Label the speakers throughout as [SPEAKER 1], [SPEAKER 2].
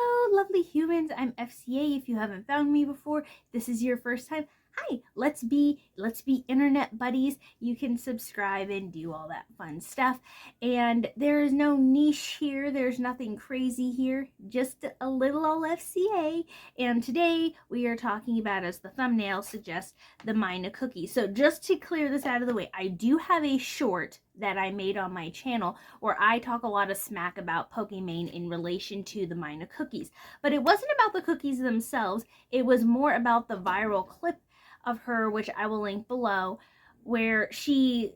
[SPEAKER 1] Hello, lovely humans. I'm FCA. If you haven't found me before, this is your first time. Hi, let's be internet buddies. You can subscribe and do all that fun stuff. And there is no niche here. There's nothing crazy here. Just a little old FCA. And today we are talking about, as the thumbnail suggests, the Myna cookies. So just to clear this out of the way, I do have a short that I made on my channel where I talk a lot of smack about Pokimane in relation to the Myna cookies. But it wasn't about the cookies themselves. It was more about the viral clip of her, which I will link below, where she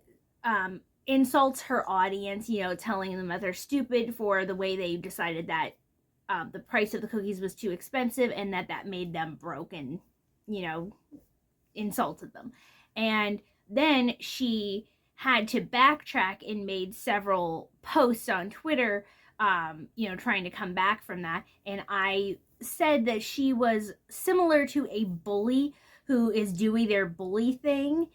[SPEAKER 1] insults her audience, telling them that they're stupid for the way they decided that the price of the cookies was too expensive and that made them broke, and, insulted them. And then she had to backtrack and made several posts on Twitter, trying to come back from that. And I said that she was similar to a bully who is doing their bully thing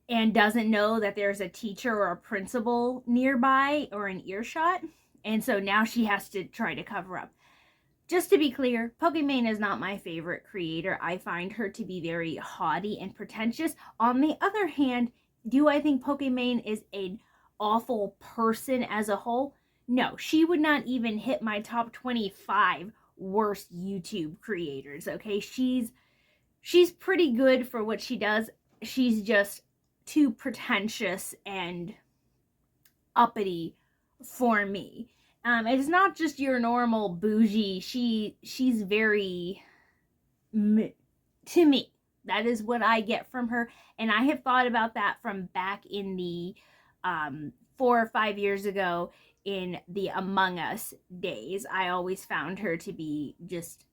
[SPEAKER 1] and doesn't know that there's a teacher or a principal nearby or an earshot. And so now she has to try to cover up. Just to be clear, Pokimane is not my favorite creator. I find her to be very haughty and pretentious. On the other hand, do I think Pokimane is an awful person as a whole? No, she would not even hit my top 25 worst YouTube creators, okay? She's pretty good for what she does. She's just too pretentious and uppity for me. It's not just your normal bougie. She's very, to me, that is what I get from her. And I have thought about that from back in the 4 or 5 years ago in the Among Us days. I always found her to be just...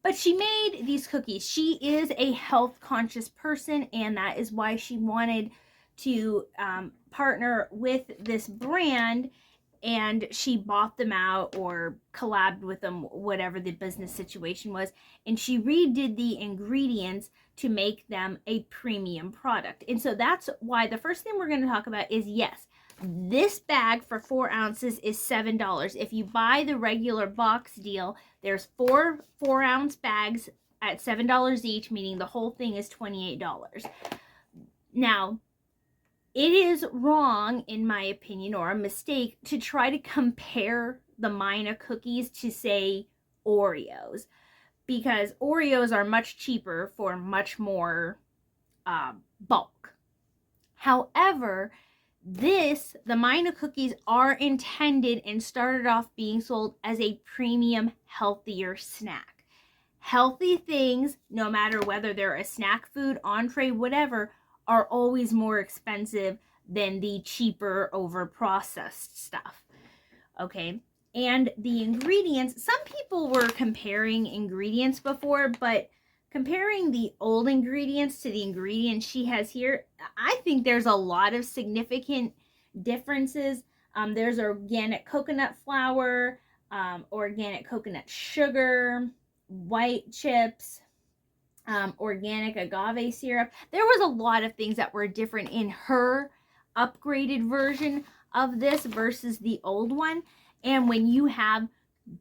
[SPEAKER 1] But she made these cookies. She is a health conscious person, and that is why she wanted to partner with this brand, and she bought them out or collabed with them, whatever the business situation was, and she redid the ingredients to make them a premium product. And so that's why the first thing we're going to talk about is, yes, this bag for 4 ounces is $7. If you buy the regular box deal, there's 4-ounce bags at $7 each, meaning the whole thing is $28. Now, it is wrong, in my opinion, or a mistake, to try to compare the Myna cookies to, say, Oreos, because Oreos are much cheaper for much more bulk. However, the Myna cookies are intended and started off being sold as a premium, healthier snack. Healthy things, no matter whether they're a snack food, entree, whatever, are always more expensive than the cheaper, over-processed stuff. Okay? And the ingredients, some people were comparing ingredients before, but comparing the old ingredients to the ingredients she has here, I think there's a lot of significant differences. There's organic coconut flour, organic coconut sugar, white chips, organic agave syrup. There was a lot of things that were different in her upgraded version of this versus the old one. And when you have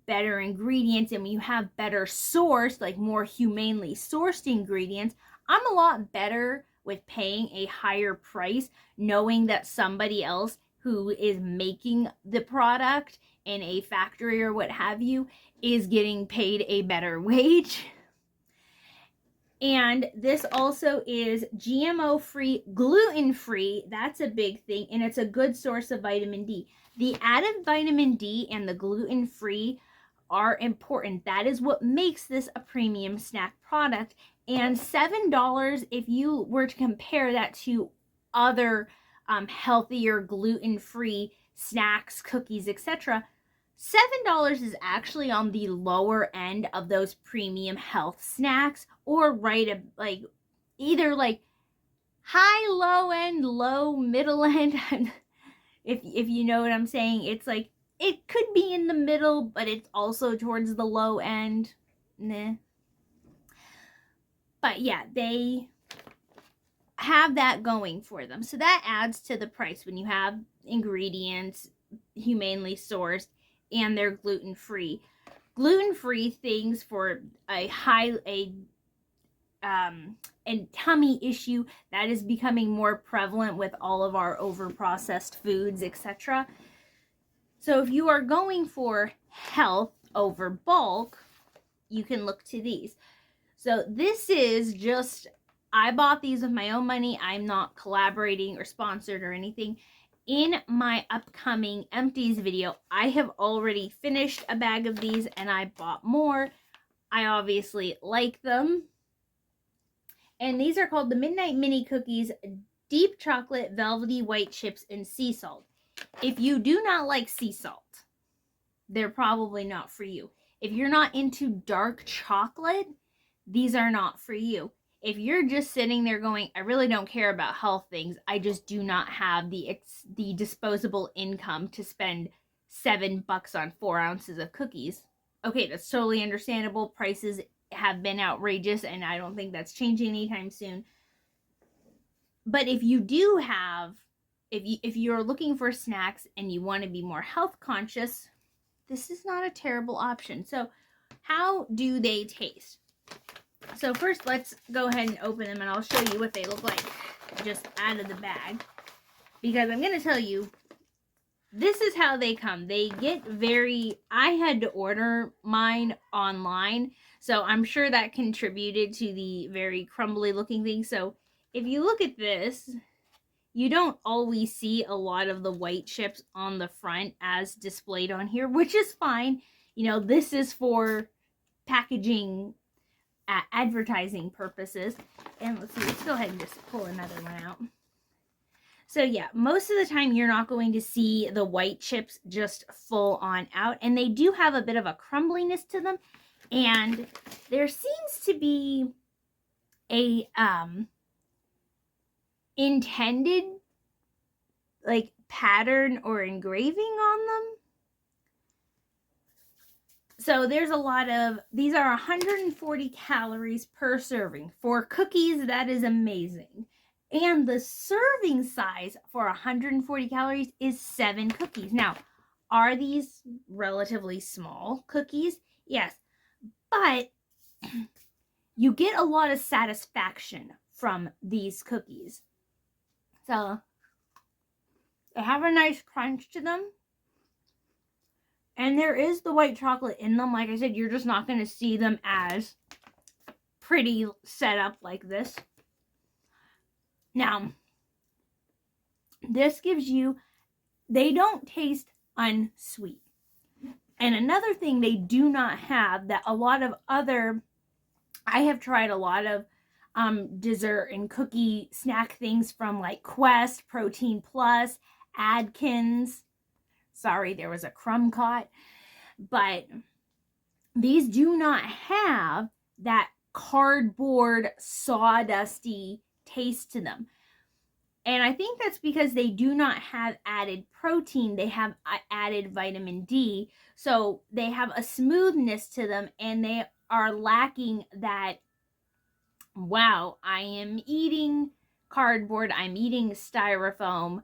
[SPEAKER 1] better ingredients and when you have better sourced, like more humanely sourced ingredients, I'm a lot better with paying a higher price, knowing that somebody else who is making the product in a factory or what have you is getting paid a better wage. And this also is GMO-free, gluten-free. That's a big thing, and it's a good source of vitamin D. The added vitamin D and the gluten-free are important. That is what makes this a premium snack product. And $7, if you were to compare that to other healthier, gluten-free snacks, cookies, etc., $7 is actually on the lower end of those premium health snacks, or either high, low end, low, middle end. if you know what I'm saying, it's like it could be in the middle, but it's also towards the low end. Nah. But yeah, they have that going for them. So that adds to the price when you have ingredients humanely sourced and they're gluten-free. gluten-free things for a and tummy issue that is becoming more prevalent with all of our over-processed foods, etc. So if you are going for health over bulk, you can look to these. So this is just, I bought these with my own money. I'm not collaborating or sponsored or anything. In my upcoming empties video, I have already finished a bag of these and I bought more. I obviously like them. And these are called the Midnight Mini Cookies, Deep Chocolate, Velvety White Chips, and Sea Salt. If you do not like sea salt, they're probably not for you. If you're not into dark chocolate, these are not for you. If you're just sitting there going, I really don't care about health things, I just do not have the disposable income to spend $7 on 4 ounces of cookies. Okay, that's totally understandable. Prices have been outrageous, and I don't think that's changing anytime soon. But if you do have, if you're looking for snacks and you want to be more health conscious, this is not a terrible option. So how do they taste? So first, let's go ahead and open them, and I'll show you what they look like just out of the bag. Because I'm going to tell you, this is how they come. They get I had to order mine online, so I'm sure that contributed to the very crumbly looking thing. So if you look at this, you don't always see a lot of the white chips on the front as displayed on here, which is fine. You know, this is for packaging, advertising purposes. And let's go ahead and just pull another one out. So yeah, most of the time you're not going to see the white chips just full on out, and they do have a bit of a crumbliness to them, and there seems to be a intended like pattern or engraving on them. So there's a lot of, these are 140 calories per serving. For cookies, that is amazing. And the serving size for 140 calories is 7 cookies. Now, are these relatively small cookies? Yes. But you get a lot of satisfaction from these cookies. So they have a nice crunch to them. And there is the white chocolate in them. Like I said, you're just not going to see them as pretty set up like this. Now, this gives you, they don't taste unsweet. And another thing they do not have that a lot of other, I have tried a lot of dessert and cookie snack things from like Quest, Protein Plus, Adkins. Sorry, there was a crumb caught. But these do not have that cardboard, sawdusty taste to them. And I think that's because they do not have added protein. They have added vitamin D. So they have a smoothness to them, and they are lacking that, wow, I am eating cardboard, I'm eating styrofoam.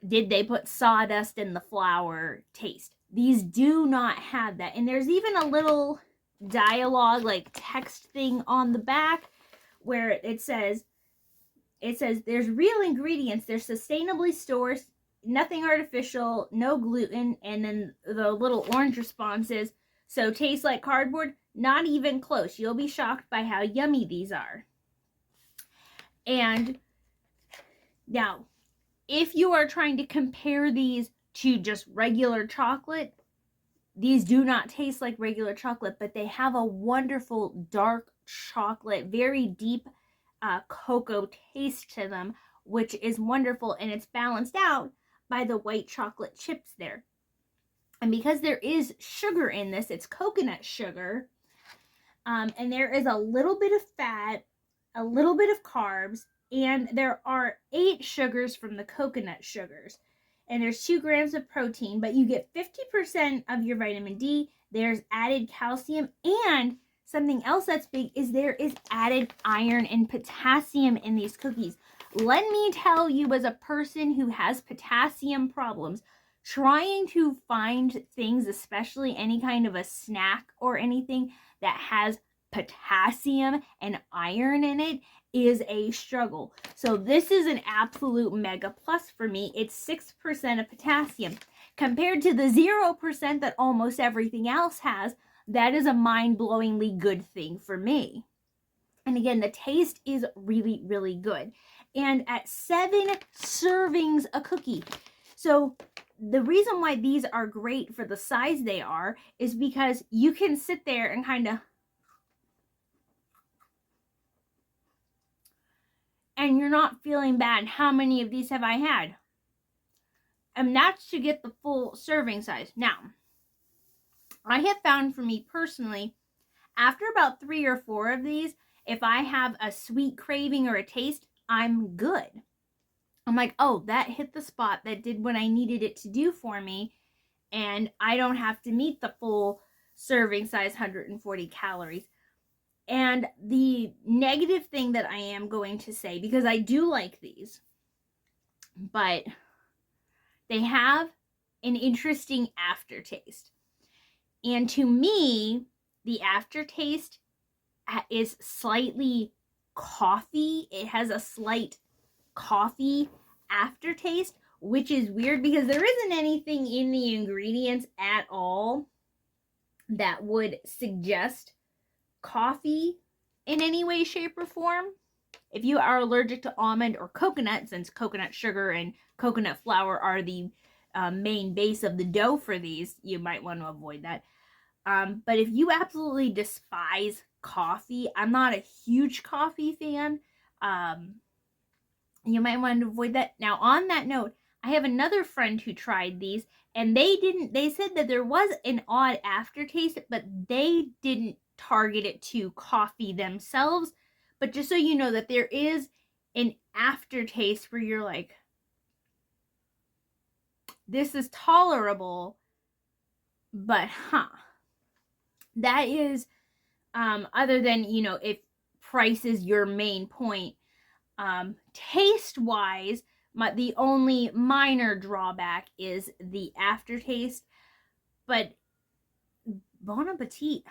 [SPEAKER 1] Did they put sawdust in the flour taste? These do not have that. And there's even a little dialogue, like text thing on the back where it says there's real ingredients, they're sustainably sourced, nothing artificial, no gluten, and then the little orange response is, so tastes like cardboard? Not even close. You'll be shocked by how yummy these are. And now, if you are trying to compare these to just regular chocolate, these do not taste like regular chocolate, but they have a wonderful dark chocolate, very deep cocoa taste to them, which is wonderful, and it's balanced out by the white chocolate chips there. And because there is sugar in this, it's coconut sugar, and there is a little bit of fat, a little bit of carbs, and there are 8 sugars from the coconut sugars. And there's 2 grams of protein, but you get 50% of your vitamin D. There's added calcium, and something else that's big is there is added iron and potassium in these cookies. Let me tell you, as a person who has potassium problems, trying to find things, especially any kind of a snack or anything that has potassium and iron in it, is a struggle. So this is an absolute mega plus for me. It's 6% of potassium compared to the 0% that almost everything else has. That is a mind-blowingly good thing for me. And again, the taste is really, really good. And at 7 servings a cookie. So the reason why these are great for the size they are is because you can sit there and kind of, and you're not feeling bad. How many of these have I had? And that's to get the full serving size. Now, I have found for me personally, after about 3 or 4 of these, if I have a sweet craving or a taste, I'm good. I'm like, oh, that hit the spot. That did what I needed it to do for me. And I don't have to meet the full serving size 140 calories. And the negative thing that I am going to say, because I do like these, but they have an interesting aftertaste. And to me, the aftertaste is slightly coffee. It has a slight coffee aftertaste, which is weird because there isn't anything in the ingredients at all that would suggest coffee in any way, shape, or form. If you are allergic to almond or coconut, since coconut sugar and coconut flour are the main base of the dough for these, you might want to avoid that. But if you absolutely despise coffee, I'm not a huge coffee fan, you might want to avoid that. Now, on that note, I have another friend who tried these, and they said that there was an odd aftertaste, but they didn't target it to coffee themselves. But just so you know that there is an aftertaste where you're like, this is tolerable, but that is, other than, if price is your main point, taste-wise, the only minor drawback is the aftertaste, but bon appetit.